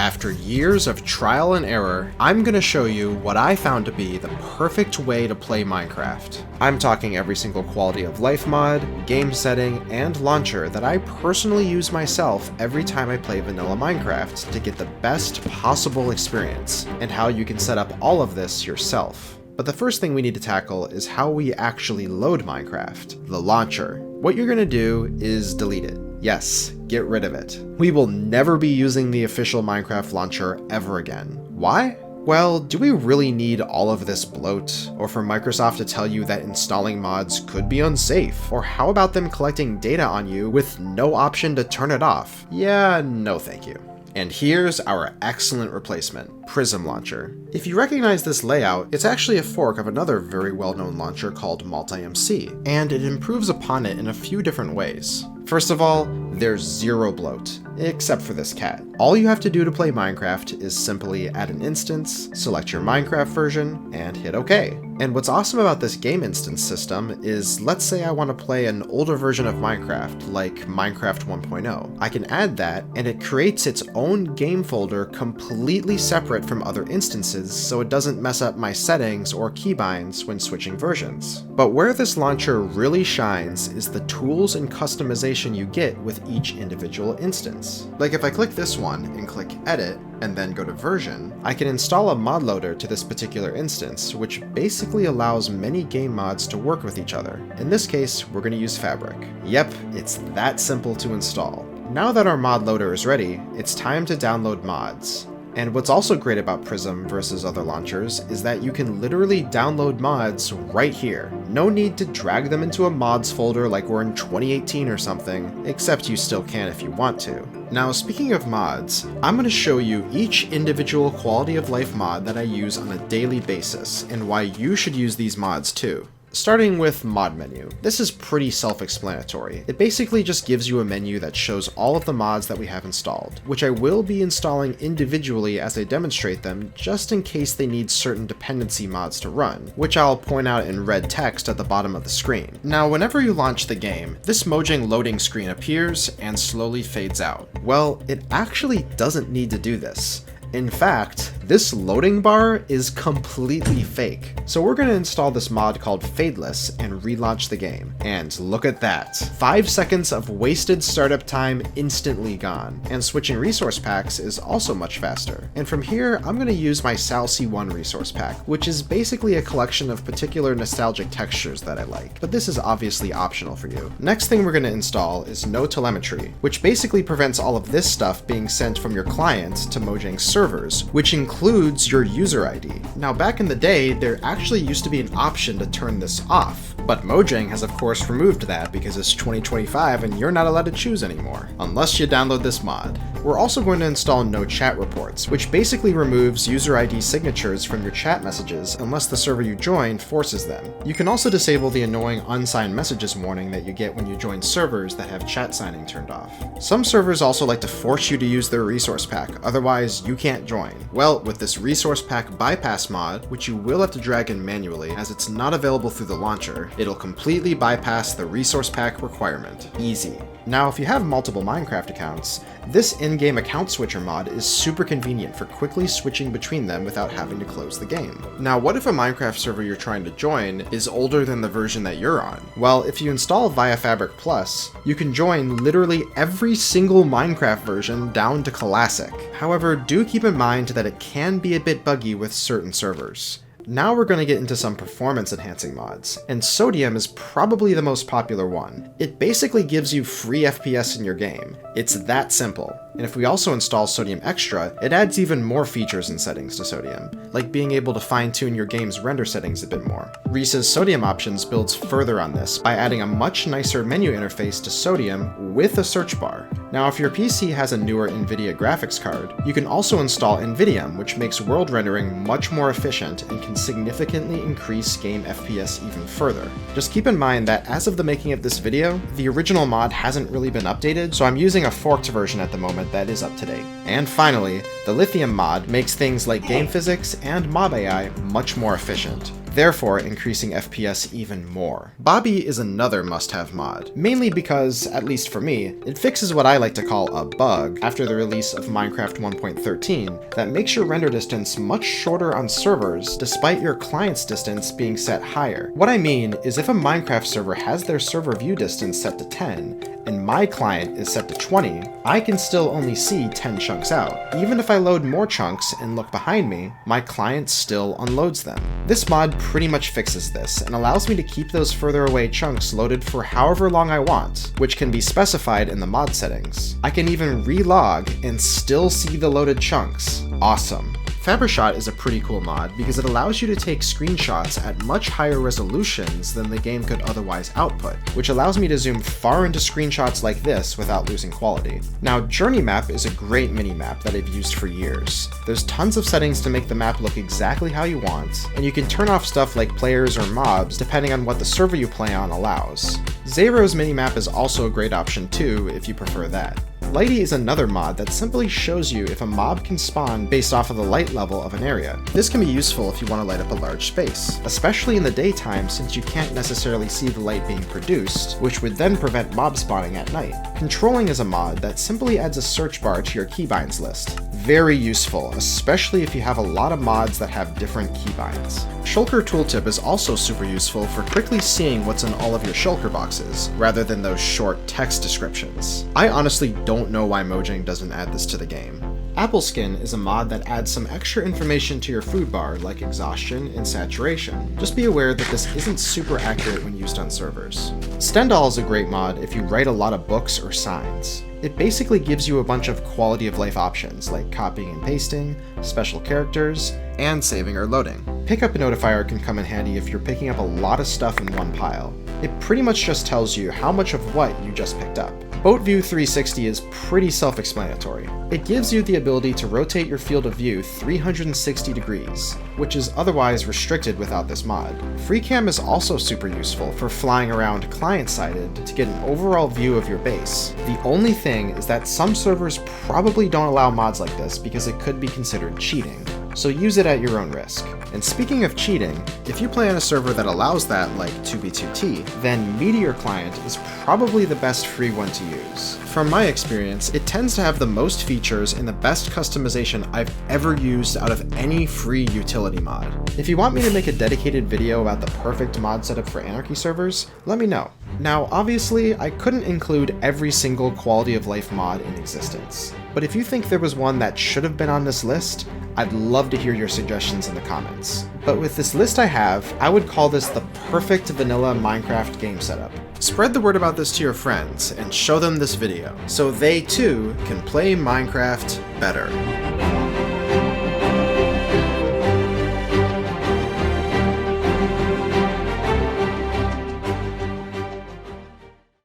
After years of trial and error, I'm gonna show you what I found to be the perfect way to play Minecraft. I'm talking every single quality of life mod, game setting, and launcher that I personally use myself every time I play vanilla Minecraft to get the best possible experience, and how you can set up all of this yourself. But the first thing we need to tackle is how we actually load Minecraft, the launcher. What you're gonna do is delete it. Yes, get rid of it. We will never be using the official Minecraft launcher ever again. Why? Well, do we really need all of this bloat? Or for Microsoft to tell you that installing mods could be unsafe? Or how about them collecting data on you with no option to turn it off? Yeah, no thank you. And here's our excellent replacement, Prism Launcher. If you recognize this layout, it's actually a fork of another very well-known launcher called Multi-MC, and it improves upon it in a few different ways. First of all, there's zero bloat, except for this cat. All you have to do to play Minecraft is simply add an instance, select your Minecraft version, and hit OK. And what's awesome about this game instance system is, let's say I want to play an older version of Minecraft, like Minecraft 1.0. I can add that, and it creates its own game folder completely separate from other instances, so it doesn't mess up my settings or keybinds when switching versions. But where this launcher really shines is the tools and customization you get with each individual instance. Like if I click this one and click Edit, and then go to Version, I can install a mod loader to this particular instance, which basically allows many game mods to work with each other. In this case, we're going to use Fabric. Yep, it's that simple to install. Now that our mod loader is ready, it's time to download mods. And what's also great about Prism versus other launchers is that you can literally download mods right here. No need to drag them into a mods folder like we're in 2018 or something, except you still can if you want to. Now, speaking of mods, I'm going to show you each individual quality of life mod that I use on a daily basis, and why you should use these mods too. Starting with mod menu. This is pretty self-explanatory. It basically just gives you a menu that shows all of the mods that we have installed, which I will be installing individually as I demonstrate them, just in case they need certain dependency mods to run, which I'll point out in red text at the bottom of the screen. Now, whenever you launch the game, this Mojang loading screen appears and slowly fades out. Well, it actually doesn't need to do this. In fact, this loading bar is completely fake. So we're going to install this mod called Fadeless and relaunch the game. And look at that. 5 seconds of wasted startup time instantly gone. And switching resource packs is also much faster. And from here, I'm going to use my Sal C1 resource pack, which is basically a collection of particular nostalgic textures that I like. But this is obviously optional for you. Next thing we're going to install is No Telemetry, which basically prevents all of this stuff being sent from your client to Mojang's servers, which includes your user ID. Now, back in the day, there actually used to be an option to turn this off, but Mojang has of course removed that because it's 2025 and you're not allowed to choose anymore, unless you download this mod. We're also going to install No Chat Reports, which basically removes user ID signatures from your chat messages unless the server you join forces them. You can also disable the annoying unsigned messages warning that you get when you join servers that have chat signing turned off. Some servers also like to force you to use their resource pack, otherwise you can't join. Well, with this resource pack bypass mod, which you will have to drag in manually as it's not available through the launcher, it'll completely bypass the resource pack requirement. Easy. Now, if you have multiple Minecraft accounts, this in-game account switcher mod is super convenient for quickly switching between them without having to close the game. Now, what if a Minecraft server you're trying to join is older than the version that you're on? Well, if you install ViaFabricPlus, you can join literally every single Minecraft version down to Classic. However, do keep in mind that it can be a bit buggy with certain servers. Now we're going to get into some performance enhancing mods, and Sodium is probably the most popular one. It basically gives you free FPS in your game. It's that simple. And if we also install Sodium Extra, it adds even more features and settings to Sodium, like being able to fine-tune your game's render settings a bit more. Reese's Sodium options builds further on this by adding a much nicer menu interface to Sodium with a search bar. Now, if your PC has a newer Nvidia graphics card, you can also install Nvidium, which makes world rendering much more efficient and can significantly increase game FPS even further. Just keep in mind that as of the making of this video, the original mod hasn't really been updated, so I'm using a forked version at the moment that is up to date. And finally, the Lithium mod makes things like game physics and mob AI much more efficient. therefore increasing FPS even more. Bobby is another must-have mod, mainly because, at least for me, it fixes what I like to call a bug after the release of Minecraft 1.13 that makes your render distance much shorter on servers despite your client's distance being set higher. What I mean is if a Minecraft server has their server view distance set to 10, and my client is set to 20, I can still only see 10 chunks out. Even if I load more chunks and look behind me, my client still unloads them. This mod pretty much fixes this and allows me to keep those further away chunks loaded for however long I want, which can be specified in the mod settings. I can even relog and still see the loaded chunks. Awesome. Fabrishot is a pretty cool mod because it allows you to take screenshots at much higher resolutions than the game could otherwise output, which allows me to zoom far into screenshots like this without losing quality. Now, JourneyMap is a great mini-map that I've used for years. There's tons of settings to make the map look exactly how you want, and you can turn off stuff like players or mobs depending on what the server you play on allows. Zero's minimap is also a great option too, if you prefer that. Lighty is another mod that simply shows you if a mob can spawn based off of the light level of an area. This can be useful if you want to light up a large space, especially in the daytime since you can't necessarily see the light being produced, which would then prevent mob spawning at night. Controlling is a mod that simply adds a search bar to your keybinds list. Very useful, especially if you have a lot of mods that have different keybinds. Shulker Tooltip is also super useful for quickly seeing what's in all of your shulker boxes, rather than those short text descriptions. I honestly don't know why Mojang doesn't add this to the game. AppleSkin is a mod that adds some extra information to your food bar, like exhaustion and saturation. Just be aware that this isn't super accurate when used on servers. Stendhal is a great mod if you write a lot of books or signs. It basically gives you a bunch of quality of life options like copying and pasting, special characters, and saving or loading. Up Notifier can come in handy if you're picking up a lot of stuff in one pile. It pretty much just tells you how much of what you just picked up. Boat View 360 is pretty self-explanatory. It gives you the ability to rotate your field of view 360 degrees, which is otherwise restricted without this mod. Freecam is also super useful for flying around client-sided to get an overall view of your base. The only thing is that some servers probably don't allow mods like this because it could be considered cheating, so use it at your own risk. And speaking of cheating, if you play on a server that allows that, like 2b2t, then Meteor Client is probably the best free one to use. From my experience, it tends to have the most features and the best customization I've ever used out of any free utility mod. If you want me to make a dedicated video about the perfect mod setup for Anarchy servers, let me know. Now, obviously, I couldn't include every single quality of life mod in existence, but if you think there was one that should have been on this list, I'd love to hear your suggestions in the comments. But with this list I have, I would call this the perfect vanilla Minecraft game setup. Spread the word about this to your friends and show them this video, so they too can play Minecraft better.